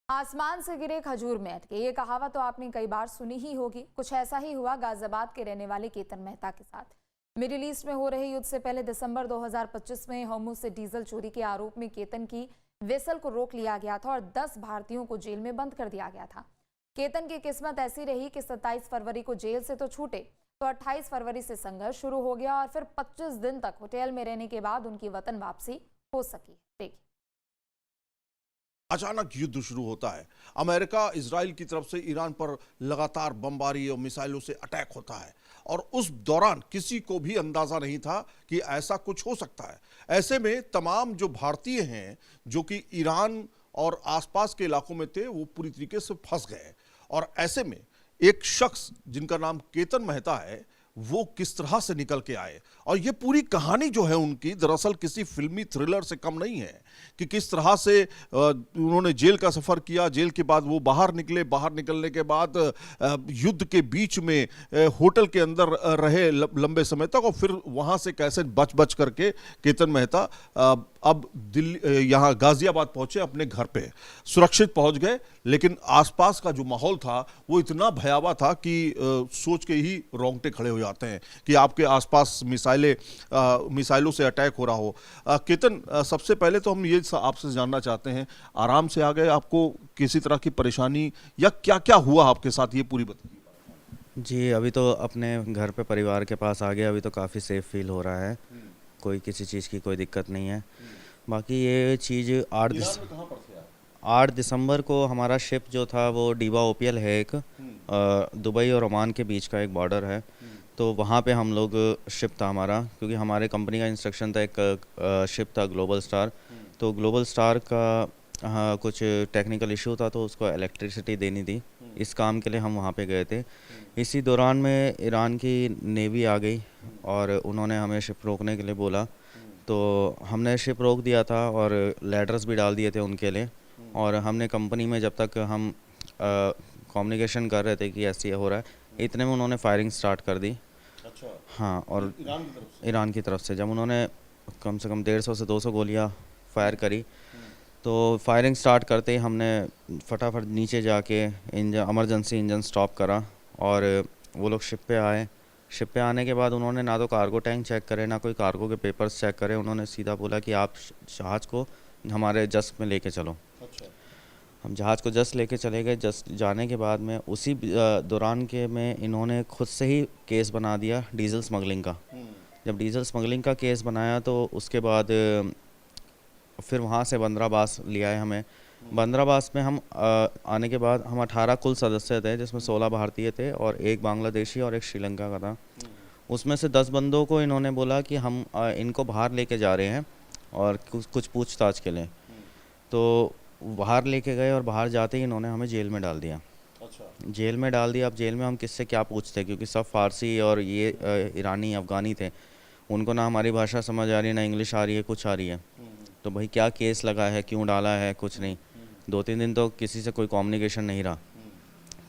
आसमान से गिरे खजूर में अटके, ये कहावत तो आपने कई बार सुनी ही होगी। कुछ ऐसा ही हुआ गाजियाबाद के रहने वाले केतन मेहता के साथ। मिडिल ईस्ट में हो रहे युद्ध से पहले दिसंबर 2025 में होर्मुज से डीजल चोरी के आरोप में केतन की वेसल को रोक लिया गया था और 10 भारतीयों को जेल में बंद कर दिया गया था। केतन की किस्मत ऐसी रही कि 27 फरवरी को जेल से तो छूटे, तो 28 फरवरी से संघर्ष शुरू हो गया और फिर 25 दिन तक होटल में रहने के बाद उनकी वतन वापसी हो सकी। देखिए, अचानक युद्ध शुरू होता है। अमेरिका इजराइल की तरफ से ईरान पर लगातार बमबारी और मिसाइलों से अटैक होता है और उस दौरान किसी को भी अंदाजा नहीं था कि ऐसा कुछ हो सकता है। ऐसे में तमाम जो भारतीय हैं जो कि ईरान और आसपास के इलाकों में थे, वो पूरी तरीके से फंस गए। और ऐसे में एक शख्स जिनका नाम केतन मेहता है, वो किस तरह से निकल के आए। और ये पूरी कहानी जो है उनकी दरअसल किसी फिल्मी थ्रिलर से कम नहीं है कि किस तरह से उन्होंने जेल का सफ़र किया, जेल के बाद वो बाहर निकले, बाहर निकलने के बाद युद्ध के बीच में होटल के अंदर रहे लंबे समय तक और फिर वहाँ से कैसे बच करके केतन मेहता अब दिल्ली यहाँ गाजियाबाद पहुँचे, अपने घर पे सुरक्षित पहुँच गए। लेकिन आसपास का जो माहौल था वो इतना भयावह था कि सोच के ही रोंगटे खड़े हो जाते हैं कि आपके आसपास मिसाइलों से अटैक हो रहा हो। केतन, सबसे पहले तो हम ये आपसे जानना चाहते हैं, आराम से आ गए, आपको किसी तरह की परेशानी या क्या क्या हुआ आपके साथ, ये पूरी बताइए। जी, अभी तो अपने घर पे परिवार के पास आ गया। अभी तो काफ़ी सेफ फील हो रहा है, कोई किसी चीज़ की कोई दिक्कत नहीं है। बाकी ये चीज़ 8 दिसंबर को हमारा शिप जो था वो डीवा ओपीएल है, एक दुबई और ओमान के बीच का एक बॉर्डर है, तो वहाँ पे हम लोग शिप था हमारा, क्योंकि हमारे कंपनी का इंस्ट्रक्शन था, एक शिप था ग्लोबल स्टार। तो ग्लोबल स्टार का कुछ टेक्निकल इशू था, तो उसको इलेक्ट्रिसिटी देनी थी। इस काम के लिए हम वहाँ पे गए थे। इसी दौरान में ईरान की नेवी आ गई और उन्होंने हमें शिप रोकने के लिए बोला, तो हमने शिप रोक दिया था और लेटर्स भी डाल दिए थे उनके लिए। और हमने कंपनी में जब तक हम कम्युनिकेशन कर रहे थे कि ऐसे हो रहा है, इतने में उन्होंने फायरिंग स्टार्ट कर दी। अच्छा। हाँ, और ईरान की तरफ से जब उन्होंने कम से कम 150 से 200 गोलियां फायर करी, तो फायरिंग स्टार्ट करते ही हमने फटाफट नीचे जाके इमरजेंसी इंजन स्टॉप करा और वो लोग शिप पे आए। शिप पे आने के बाद उन्होंने ना तो कार्गो टैंक चेक करे, ना कोई कार्गो के पेपर्स चेक करे। उन्होंने सीधा बोला कि आप जहाज़ को हमारे जस्ट में लेके चलो। अच्छा। हम जहाज़ को जस्ट लेके चले गए। जस्ट जाने के बाद में उसी दौरान के में इन्होंने खुद से ही केस बना दिया डीजल स्मगलिंग का। जब डीजल स्मगलिंग का केस बनाया तो उसके बाद फिर वहाँ से बंदराबास लिया है हमें। बंदराबास में हम आने के बाद हम 18 कुल सदस्य थे, जिसमें 16 भारतीय थे और एक बांग्लादेशी और एक श्रीलंका का था। उसमें से 10 बंदों को इन्होंने बोला कि हम इनको बाहर लेके जा रहे हैं और कुछ पूछताछ के लिए। तो बाहर लेके गए और बाहर जाते ही इन्होंने हमें जेल में डाल दिया। अच्छा। जेल में डाल दिया। अब जेल में हम किससे क्या पूछते, क्योंकि सब फारसी और ये ईरानी अफ़गानी थे। उनको ना हमारी भाषा समझ आ रही है, ना इंग्लिश आ रही है, कुछ आ रही है। तो भाई क्या केस लगा है, क्यों डाला है, कुछ नहीं। 2-3 दिन तो किसी से कोई कम्युनिकेशन नहीं रहा।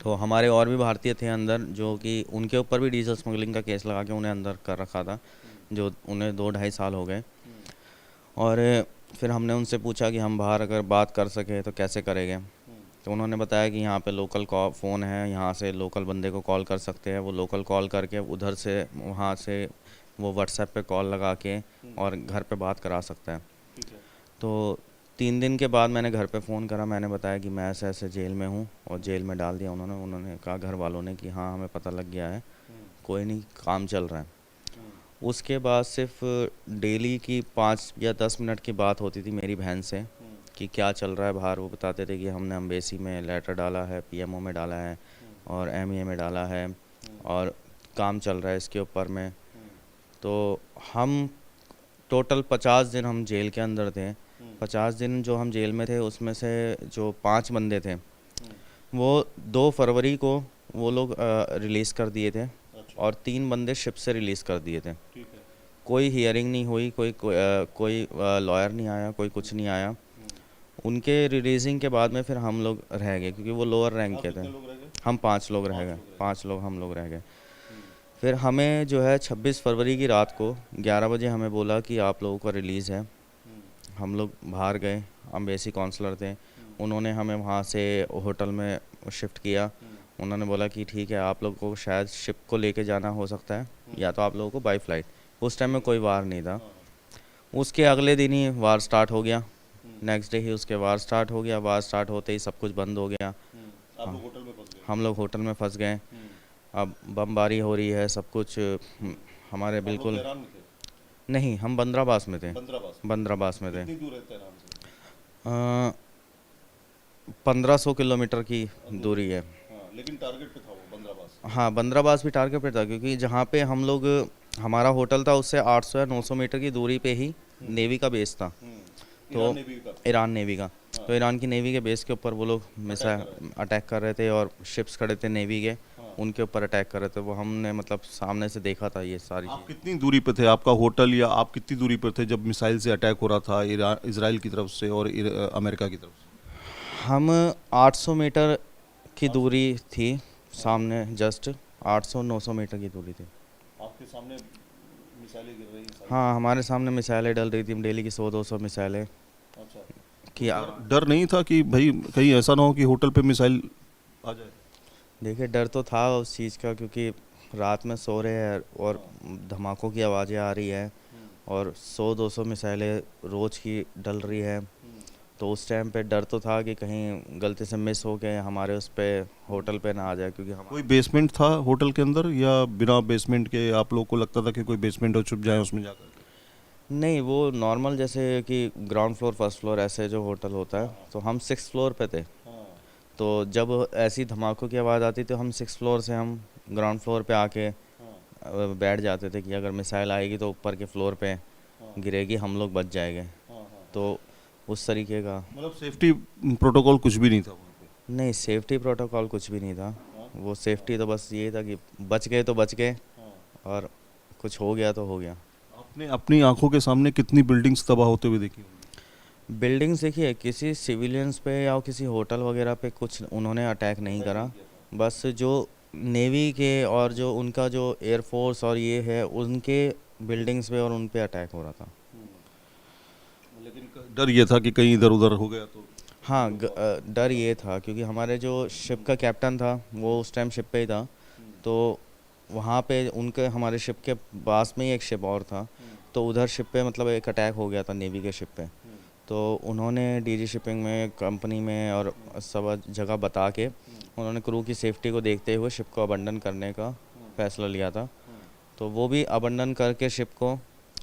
तो हमारे और भी भारतीय थे अंदर, जो कि उनके ऊपर भी डीजल स्मगलिंग का केस लगा के उन्हें अंदर कर रखा था, जो उन्हें 2-2.5 साल हो गए। और फिर हमने उनसे पूछा कि हम बाहर अगर बात कर सके तो कैसे करेंगे। तो उन्होंने बताया कि यहाँ पे लोकल फ़ोन है, यहाँ से लोकल बंदे को कॉल कर सकते हैं। वो लोकल कॉल करके उधर से वहाँ से वो व्हाट्सएप पे कॉल लगा के और घर पे बात करा सकता है। तो 3 दिन के बाद मैंने घर पे फ़ोन करा, मैंने बताया कि मैं ऐसे ऐसे जेल में हूँ और जेल में डाल दिया उन्होंने कहा घर वालों ने कि हाँ हमें पता लग गया है, कोई नहीं, काम चल रहा है। उसके बाद सिर्फ डेली की 5 या 10 मिनट की बात होती थी मेरी बहन से कि क्या चल रहा है बाहर। वो बताते थे कि हमने एम्बेसी में लेटर डाला है, पीएमओ में डाला है और एमईए में डाला है और काम चल रहा है इसके ऊपर में। तो हम टोटल 50 दिन हम जेल के अंदर थे। 50 दिन जो हम जेल में थे, उसमें से जो 5 बंदे थे वो 2 फरवरी को वो लोग रिलीज़ कर दिए थे और 3 बंदे शिप से रिलीज़ कर दिए थे। कोई हियरिंग नहीं हुई, कोई लॉयर नहीं आया, कोई कुछ नहीं आया। उनके रिलीजिंग के बाद में फिर हम लोग रह गए, क्योंकि वो लोअर रैंक के थे। हम 5 लोग रह गए, 5 लोग हम लोग रह गए। फिर हमें जो है 26 फरवरी की रात को 11 बजे हमें बोला कि आप लोगों का रिलीज़ है। हम लोग बाहर गए, एम्बेसी काउंसलर थे, उन्होंने हमें वहाँ से होटल में शिफ्ट किया। उन्होंने बोला कि ठीक है, आप लोग को शायद शिप को लेके जाना हो सकता है या तो आप लोगों को बाई फ्लाइट। उस टाइम में कोई वार नहीं था। उसके अगले दिन ही वार स्टार्ट हो गया, नेक्स्ट डे ही उसके वार स्टार्ट हो गया। वार स्टार्ट होते ही सब कुछ बंद हो गया। आप लोग होटल में फंस गए? हम लोग होटल में फंस गए। अब बमबारी हो रही है, सब कुछ हमारे बिल्कुल तेहरान में थे? नहीं, हम बंदराबास में थे। बंदराबास में थे। कितनी दूर है तेहरान से? 1500 किलोमीटर की दूरी है। हाँ, लेकिन टारगेट पे था वो बंदराबास। हाँ, बंदराबास भी टारगेट पे था, क्योंकि जहाँ पे हम लोग हमारा होटल था उससे 800 या 900 मीटर की दूरी पे ही नेवी का बेस था। तो ईरान नेवी का, तो ईरान की नेवी के बेस के ऊपर वो लोग मिसाइल अटैक कर रहे थे और शिप्स खड़े थे नेवी के, उनके ऊपर अटैक कर रहे थे। वो हमने मतलब सामने से देखा था ये सारी आप चीज़। कितनी दूरी पे थे? आपका होटल या आप कितनी दूरी पर थे जब मिसाइल से अटैक हो रहा था इजराइल की तरफ से और अमेरिका की तरफ से? हम 800 मीटर की दूरी थी, सामने जस्ट 800-900 मीटर की दूरी थी। आपके सामने मिसाइलें गिर रही हैं? हाँ, हमारे सामने मिसाइलें डल रही थी डेली की 100-200 मिसाइलें। अच्छा। कि डर नहीं था कि भाई कहीं ऐसा ना हो कि होटल पे मिसाइल आ जाए? देखिए, डर तो था उस चीज़ का, क्योंकि रात में सो रहे हैं और धमाकों की आवाज़ें आ रही है और 100-200 मिसाइलें रोज़ की डल रही है। तो उस टाइम पे डर तो था कि कहीं गलती से मिस हो के हमारे उस पे होटल पे ना आ जाए, क्योंकि हम कोई बेसमेंट था होटल के अंदर या बिना बेसमेंट के आप लोग को लगता था कि कोई बेसमेंट हो, छुप जाए उसमें जाकर? नहीं, वो नॉर्मल जैसे कि ग्राउंड फ्लोर फर्स्ट फ्लोर ऐसे जो होटल होता है, तो हम 6th फ्लोर पे थे। तो जब ऐसी धमाकों की आवाज़ आती तो हम 6th फ्लोर से हम ग्राउंड फ्लोर पे आके बैठ जाते थे कि अगर मिसाइल आएगी तो ऊपर के फ्लोर पे गिरेगी, हम लोग बच जाएंगे। तो उस तरीके का मतलब सेफ्टी प्रोटोकॉल कुछ भी नहीं था वहाँ पे? नहीं, सेफ्टी प्रोटोकॉल कुछ भी नहीं था। वो सेफ्टी तो बस ये था कि बच गए तो बच गए और कुछ हो गया तो हो गया। आपने अपनी आंखों के सामने कितनी बिल्डिंग्स तबाह होते हुए देखी होंगी? बिल्डिंग्स देखिए, किसी सिविलियंस पे या किसी होटल वगैरह पे कुछ उन्होंने अटैक नहीं करा। बस जो नेवी के और जो उनका जो एयरफोर्स और ये है, उनके बिल्डिंग्स पे और उन पे अटैक हो रहा था। लेकिन डर ये था कि कहीं इधर उधर हो गया तो? हाँ, डर ये था क्योंकि हमारे जो शिप का कैप्टन था वो उस टाइम शिप पे ही था। तो वहाँ पे उनके हमारे शिप के पास में ही एक शिप और था, तो उधर शिप पे मतलब एक अटैक हो गया था नेवी के शिप पे। तो उन्होंने डीजी शिपिंग में, कंपनी में और सब जगह बता के उन्होंने क्रू की सेफ्टी को देखते हुए शिप को अबंडन करने का फैसला लिया था। तो वो भी अबंडन करके शिप को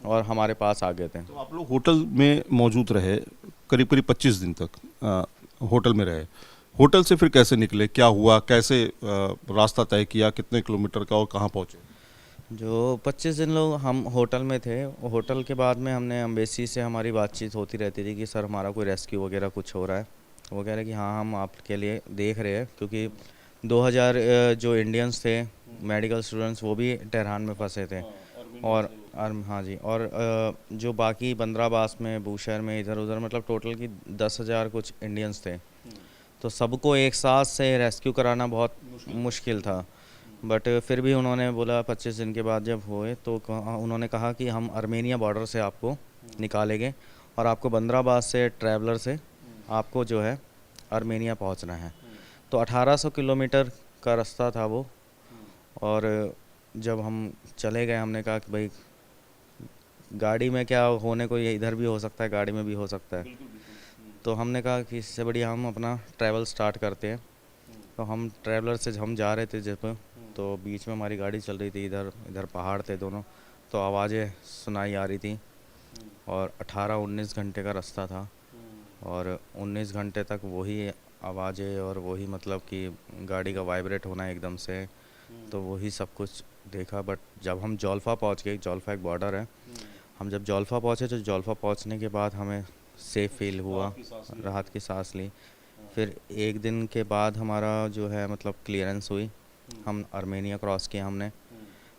और हमारे पास आ गए थे। तो आप लोग होटल में मौजूद रहे करीब करीब 25 दिन तक होटल में रहे। होटल से फिर कैसे निकले, क्या हुआ, कैसे रास्ता तय किया, कितने किलोमीटर का और कहाँ पहुँचे? जो 25 दिन लोग हम होटल में थे, होटल के बाद में हमने एम्बेसी से हमारी बातचीत होती रहती थी कि सर हमारा कोई रेस्क्यू वगैरह कुछ हो रहा है। वो कह रहे कि हाँ, हम आपके लिए देख रहे हैं, क्योंकि 2000 जो इंडियंस थे मेडिकल स्टूडेंट्स वो भी तेहरान में फंसे थे। और हाँ जी, और जो बाकी बंदराबास में, बूशहर में, इधर उधर मतलब टोटल की 10,000 कुछ इंडियंस थे। तो सबको एक साथ से रेस्क्यू कराना बहुत मुश्किल था। बट फिर भी उन्होंने बोला 25 दिन के बाद जब हुए तो उन्होंने कहा कि हम आर्मेनिया बॉर्डर से आपको निकालेंगे और आपको बंदराबास से ट्रैवलर से आपको जो है आर्मेनिया पहुंचना है। तो 1800 किलोमीटर का रास्ता था वो। और जब हम चले गए, हमने कहा कि भाई गाड़ी में क्या होने को, ये इधर भी हो सकता है, गाड़ी में भी हो सकता है। तो हमने कहा कि इससे बढ़िया हम अपना ट्रैवल स्टार्ट करते हैं। तो हम ट्रैवलर से हम जा रहे थे जब, तो बीच में हमारी गाड़ी चल रही थी, इधर इधर पहाड़ थे दोनों, तो आवाज़ें सुनाई आ रही थी। और 18-19 घंटे का रास्ता था और 19 घंटे तक वही आवाज़ें और वही मतलब कि गाड़ी का वाइब्रेट होना एकदम से, तो वही सब कुछ देखा। बट जब हम जौल्फा पहुंच गए, जौल्फा एक बॉर्डर है, हम जब जौल्फा पहुंचे तो जौल्फा पहुंचने के बाद हमें सेफ़ फील हुआ, राहत की सांस ली। फिर एक दिन के बाद हमारा जो है मतलब क्लियरेंस हुई, हम आर्मेनिया क्रॉस किया हमने।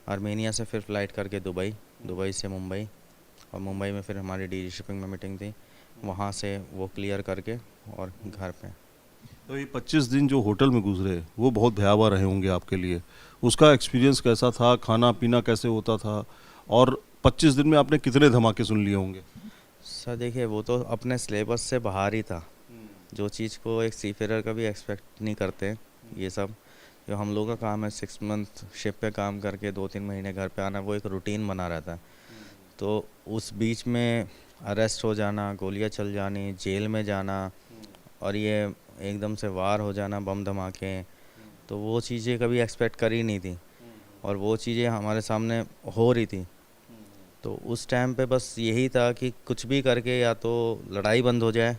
आर्मेनिया से फिर फ़्लाइट करके दुबई, दुबई से मुंबई, और मुंबई में फिर हमारी डीजी शिपिंग में मीटिंग थी, वहाँ से वो क्लियर करके और घर पे। तो ये 25 दिन जो होटल में गुजरे वो बहुत भयावह रहे होंगे आपके लिए। उसका एक्सपीरियंस कैसा था, खाना पीना कैसे होता था, और 25 दिन में आपने कितने धमाके सुन लिए होंगे? सर देखिए, वो तो अपने सिलेबस से बाहर ही था। जो चीज़ को एक सीफेयर कभी एक्सपेक्ट नहीं करते ये सब। जो हम लोग का काम है 6 मंथ शिप पे काम करके 2-3 महीने घर पे आना, वो एक रूटीन बना रहता है। तो उस बीच में अरेस्ट हो जाना, गोलियां चल जानी, जेल में जाना और ये एकदम से वार हो जाना, बम धमाके, तो वो चीज़ें कभी एक्सपेक्ट करी नहीं थी और वो चीज़ें हमारे सामने हो रही थी। तो उस टाइम पे बस यही था कि कुछ भी करके या तो लड़ाई बंद हो जाए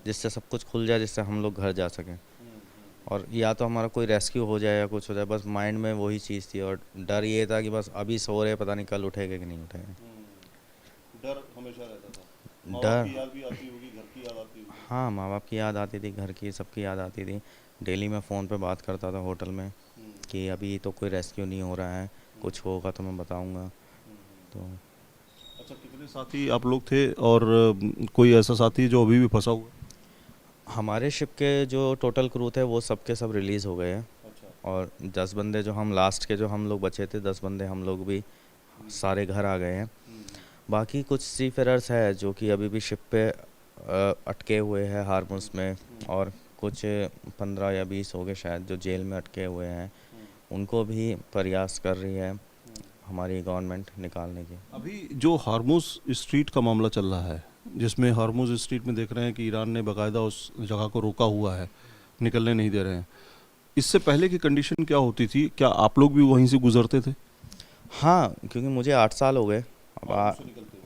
जिससे सब कुछ खुल जाए, जिससे हम लोग घर जा सकें, और या तो हमारा कोई रेस्क्यू हो जाए या कुछ हो जाए। बस माइंड में वही चीज़ थी और डर ये था कि बस अभी सो रहे, पता नहीं कल उठेगा कि नहीं उठेगा। डर हमेशा रहता था। डर, की याद भी आती होगी, घर की याद आती होगी। हाँ, माँ बाप की याद आती थी, घर की सबकी याद आती थी। डेली मैं फ़ोन पे बात करता था होटल में कि अभी तो कोई रेस्क्यू नहीं हो रहा है, कुछ होगा तो मैं बताऊंगा। तो अच्छा, कितने साथी आप लोग थे और कोई ऐसा साथी जो अभी भी फंसा हुआ है? हमारे शिप के जो टोटल क्रू थे वो सब के सब रिलीज़ हो गए हैं अच्छा। और 10 बंदे जो हम लास्ट के जो हम लोग बचे थे, 10 बंदे हम लोग भी सारे घर आ गए हैं। बाकी कुछ सीफेरर्स है जो कि अभी भी शिप पे अटके हुए हैं हारमुज़ में, और कुछ 15 या 20 हो गए शायद जो जेल में अटके हुए हैं। उनको भी प्रयास कर रही है हमारी गवर्नमेंट निकालने की। अभी जो हार्मुज़ स्ट्रीट का मामला चल रहा है, जिसमें हार्मुज़ स्ट्रीट में देख रहे हैं कि ईरान ने बाकायदा उस जगह को रोका हुआ है, निकलने नहीं दे रहे हैं। इससे पहले की कंडीशन क्या होती थी? क्या आप लोग भी वहीं से गुजरते थे? हाँ, क्योंकि मुझे 8 साल हो गए अब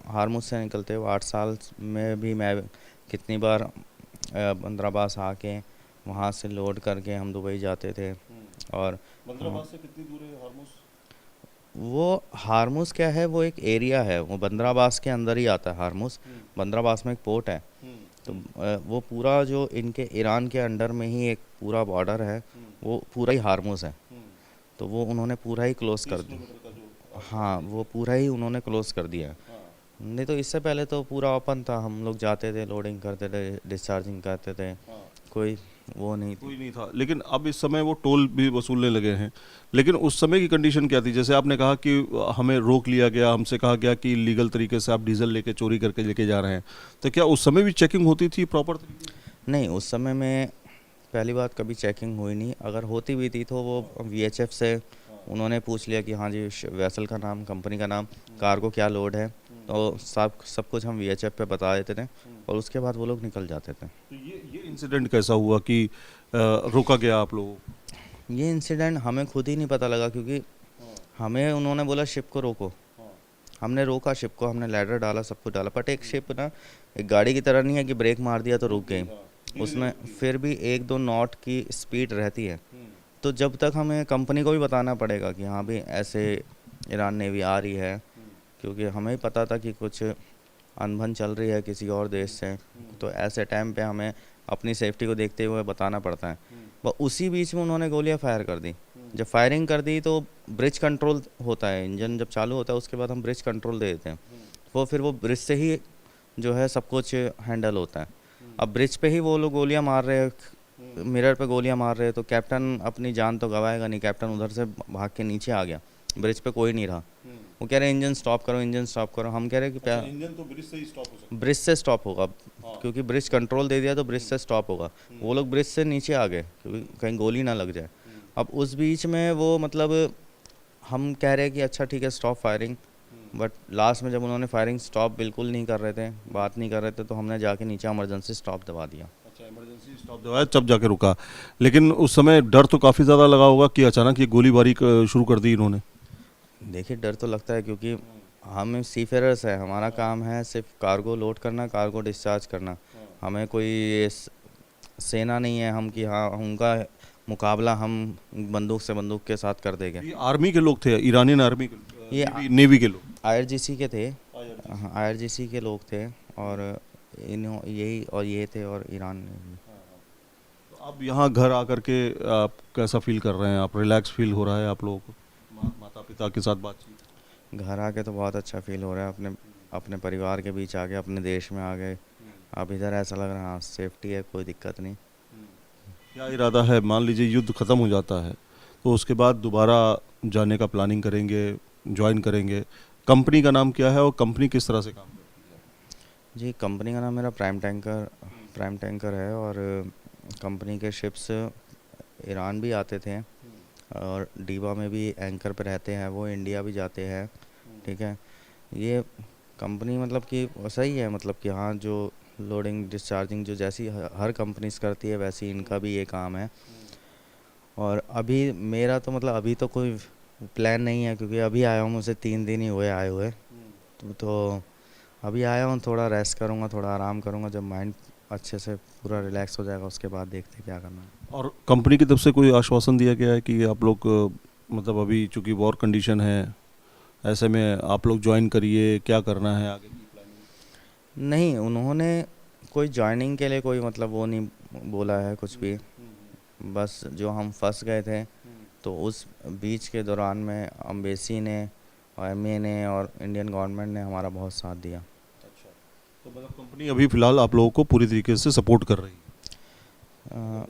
हारमुज़ से निकलते हुए। 8 साल में भी मैं कितनी बार बंदरबास आके वहाँ से लोड करके हम दुबई जाते थे। और बंदरबास से कितनी दूर है हार्मुज़? वो हारमुज़ क्या है, वो एक एरिया है, वो बंदरबास के अंदर ही आता है हारमुज़। बंदरबास में एक पोर्ट है, तो वो पूरा जो इनके ईरान के अंडर में ही एक पूरा बॉर्डर है, वो पूरा ही हारमुज़ है। तो वो उन्होंने पूरा ही क्लोज कर दिया। हाँ, वो पूरा ही उन्होंने क्लोज कर दिया। नहीं तो इससे पहले तो पूरा ओपन था, हम लोग जाते थे, लोडिंग करते थे, डिस्चार्जिंग करते थे, कोई वो नहीं थी। कोई नहीं था। लेकिन अब इस समय वो टोल भी वसूलने लगे हैं। लेकिन उस समय की कंडीशन क्या थी? जैसे आपने कहा कि हमें रोक लिया गया, हमसे कहा गया कि लीगल तरीके से आप डीजल लेके चोरी करके लेके जा रहे हैं, तो क्या उस समय भी चेकिंग होती थी प्रॉपर तरीके से? नहीं, उस समय में पहली बात कभी चेकिंग हुई नहीं। अगर होती भी थी तो वो VHF से उन्होंने पूछ लिया कि हाँ जी वेसल का नाम, कंपनी का नाम, कार्गो क्या लोड है, तो सब कुछ हम VHF पे बता देते थे और उसके बाद वो लोग निकल जाते थे। तो ये इंसिडेंट कैसा हुआ कि रोका गया आप लोगों को? ये इंसिडेंट हमें खुद ही नहीं पता लगा, क्योंकि हमें उन्होंने बोला शिप को रोको, हमने रोका शिप को, हमने लैडर डाला, सब कुछ डाला, बट एक शिप ना एक गाड़ी की तरह नहीं है कि ब्रेक मार दिया तो रुक गई। उसमें फिर भी 1-2 नॉट की स्पीड रहती है। तो जब तक हमें कंपनी को भी बताना पड़ेगा कि हाँ भी ऐसे ईरान नेवी आ रही है, क्योंकि हमें ही पता था कि कुछ अनबन चल रही है किसी और देश से, तो ऐसे टाइम पे हमें अपनी सेफ्टी को देखते हुए बताना पड़ता है। वह उसी बीच में उन्होंने गोलियां फायर कर दी। जब फायरिंग कर दी तो ब्रिज कंट्रोल होता है, इंजन जब चालू होता है उसके बाद हम ब्रिज कंट्रोल दे देते हैं, फिर वो ब्रिज से ही जो है सब कुछ हैंडल होता है। अब ब्रिज पे ही वो लोग गोलियां मार रहे हैं, मिरर पे गोलियां मार रहे हैं, तो कैप्टन अपनी जान तो गवाएगा नहीं। कैप्टन उधर से भाग के नीचे आ गया, ब्रिज पे कोई नहीं रहा। वो कह रहे हैं इंजन स्टॉप करो, इंजन स्टॉप करो। हम कह रहे हैं कि इंजन तो ब्रिज से ही स्टॉप हो सकता है। ब्रिज से स्टॉप होगा, क्योंकि ब्रिज कंट्रोल दे दिया तो ब्रिज से स्टॉप होगा। वो लोग ब्रिज से नीचे आ गए क्योंकि कहीं गोली ना लग जाए। अब उस बीच में वो मतलब हम कह रहे हैं कि अच्छा ठीक है स्टॉप फायरिंग, बट लास्ट में जब उन्होंने फायरिंग स्टॉप बिल्कुल नहीं कर रहे थे, बात नहीं कर रहे थे, तो हमने जाके नीचे इमरजेंसी स्टॉप दबा दिया। अच्छा, इमरजेंसी स्टॉप दबाया तब जाके रुका। लेकिन उस समय डर तो काफ़ी ज़्यादा लगा होगा कि अचानक ये गोलीबारी शुरू कर दी इन्होंने। देखिए डर तो लगता है, क्योंकि हम सीफेरर्स है, हमारा काम है सिर्फ कार्गो लोड करना, कार्गो डिस्चार्ज करना। हमें कोई सेना नहीं है हम कि हाँ उनका मुकाबला हम बंदूक से बंदूक के साथ कर देंगे। ये आर्मी के लोग थे, ईरानियन आर्मी के, ये नेवी के लोग, IRGC के थे। हाँ, IRGC के लोग थे और ये थे और ईरान ने। तो अब यहाँ घर आकर के आप कैसा फील कर रहे हैं? आप रिलैक्स फील हो रहा है आप लोगों को? माता पिता के साथ बातचीत? घर आके तो बहुत अच्छा फील हो रहा है, अपने परिवार के बीच आ गए, अपने देश में आ गए। अब इधर ऐसा लग रहा है हाँ सेफ्टी है, कोई दिक्कत नहीं। क्या इरादा है? मान लीजिए युद्ध ख़त्म हो जाता है तो उसके बाद दोबारा जाने का प्लानिंग करेंगे, ज्वाइन करेंगे? कंपनी का नाम क्या है और कंपनी किस तरह से काम करती है? जी, कंपनी का नाम मेरा प्राइम प्राइम टैंकर है और कंपनी के शिप्स ईरान भी आते थे और डीबा में भी एंकर पे रहते हैं, वो इंडिया भी जाते हैं। ठीक है, ये कंपनी मतलब कि सही है, मतलब कि हाँ जो लोडिंग डिस्चार्जिंग जो जैसी हर कंपनीज करती है वैसी इनका भी ये काम है। और अभी मेरा तो मतलब अभी तो कोई प्लान नहीं है, क्योंकि अभी आया हूँ, मुझे 3 दिन ही हुए आए हुए। तो अभी आया हूँ, थोड़ा रेस्ट करूँगा, थोड़ा आराम करूँगा, जब माइंड अच्छे से पूरा रिलैक्स हो जाएगा उसके बाद देखते हैं क्या करना है। और कंपनी की तरफ से कोई आश्वासन दिया गया है कि आप लोग मतलब अभी चूंकि वॉर कंडीशन है, ऐसे में आप लोग ज्वाइन करिए, क्या करना है आगे की प्लानिंग? नहीं, उन्होंने कोई ज्वाइनिंग के लिए कोई मतलब वो नहीं बोला है कुछ भी। बस जो हम फंस गए थे तो उस बीच के दौरान में अम्बेसी ने और एमए ने और इंडियन गवर्नमेंट ने हमारा बहुत साथ दिया। अच्छा, तो मतलब कंपनी अभी फ़िलहाल आप लोगों को पूरी तरीके से सपोर्ट कर रही है?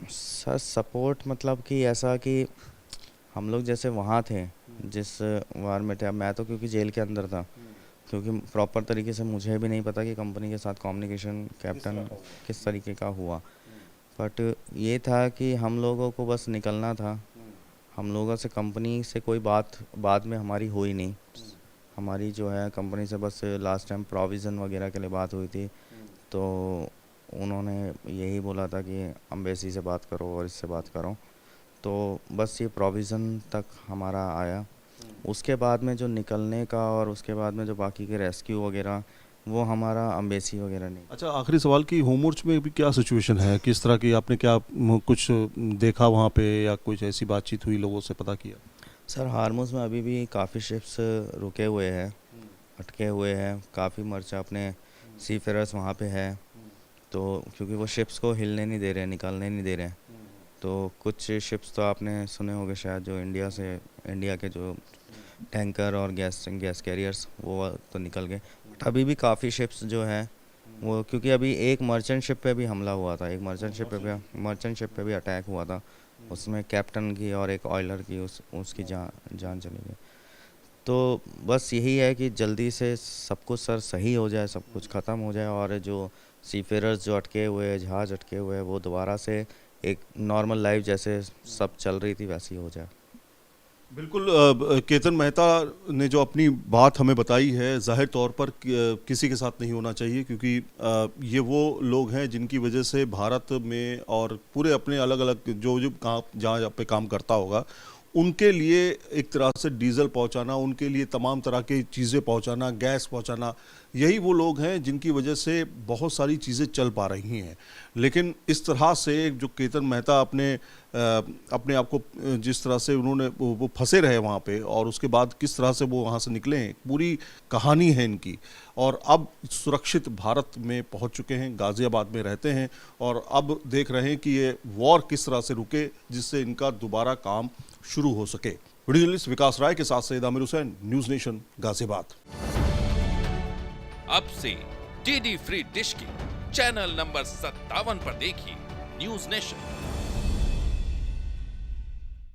सर सपोर्ट मतलब कि ऐसा कि हम लोग जैसे वहाँ थे जिस वार में थे, अब मैं तो क्योंकि जेल के अंदर था, क्योंकि प्रॉपर तरीके से मुझे भी नहीं पता कि कंपनी के साथ कम्युनिकेशन कैप्टन किस तरीके का हुआ। बट ये था कि हम लोगों को बस निकलना था, हम लोगों से कंपनी से कोई बात बाद में हमारी हुई नहीं। हमारी जो है कंपनी से बस लास्ट टाइम प्रोविज़न वगैरह के लिए बात हुई थी, तो उन्होंने यही बोला था कि अम्बेसी से बात करो और इससे बात करो, तो बस ये प्रोविज़न तक हमारा आया। उसके बाद में जो निकलने का और उसके बाद में जो बाकी के रेस्क्यू वगैरह वो हमारा अम्बेसी वगैरह नहीं। अच्छा, आखिरी सवाल कि होमोर्च में भी क्या सिचुएशन है, किस तरह की आपने क्या कुछ देखा वहाँ पे या कुछ ऐसी बातचीत हुई, लोगों से पता किया? सर हारमुज़ में अभी भी काफ़ी शिप्स रुके हुए हैं, अटके हुए हैं, काफ़ी मर्चा अपने सी फेरर्स वहाँ पे है, तो क्योंकि वो शिप्स को हिलने नहीं दे रहे, निकालने नहीं दे रहे। तो कुछ शिप्स तो आपने सुने होंगे शायद, जो इंडिया के जो टैंकर और गैस कैरियर्स वो तो निकल गए। बट अभी भी काफ़ी शिप्स जो हैं वो, क्योंकि अभी एक मर्चेंट शिप पे भी हमला हुआ था, एक मर्चेंट शिप पे भी अटैक हुआ था, उसमें कैप्टन की और एक ऑयलर की उसकी जान चली गई। तो बस यही है कि जल्दी से सब कुछ सर सही हो जाए, सब कुछ ख़त्म हो जाए और जो सीफेरर्स जो अटके हुए, जहाज़ अटके हुए, वो दोबारा से एक नॉर्मल लाइफ जैसे सब चल रही थी वैसी हो जाए। बिल्कुल केतन मेहता ने जो अपनी बात हमें बताई है, जाहिर तौर पर किसी के साथ नहीं होना चाहिए, क्योंकि ये वो लोग हैं जिनकी वजह से भारत में और पूरे अपने अलग अलग जो जहाँ पे काम करता होगा उनके लिए एक तरह से डीजल पहुंचाना, उनके लिए तमाम तरह की चीज़ें पहुंचाना, गैस पहुंचाना, यही वो लोग हैं जिनकी वजह से बहुत सारी चीज़ें चल पा रही हैं। लेकिन इस तरह से जो केतन मेहता अपने आप को जिस तरह से उन्होंने वो फंसे रहे वहाँ पे और उसके बाद किस तरह से वो वहाँ से निकले हैं, पूरी कहानी है इनकी। और अब सुरक्षित भारत में पहुँच चुके हैं, गाज़ियाबाद में रहते हैं और अब देख रहे हैं कि ये वॉर किस तरह से रुके जिससे इनका दोबारा काम शुरू हो सके। वीडियो जर्नलिस्ट विकास राय के साथ सैयद आमिर हुसैन, न्यूज़ नेशन, गाज़ियाबाद। अब से डीडी फ्री डिश की चैनल नंबर 57 पर देखिए न्यूज़ नेशन।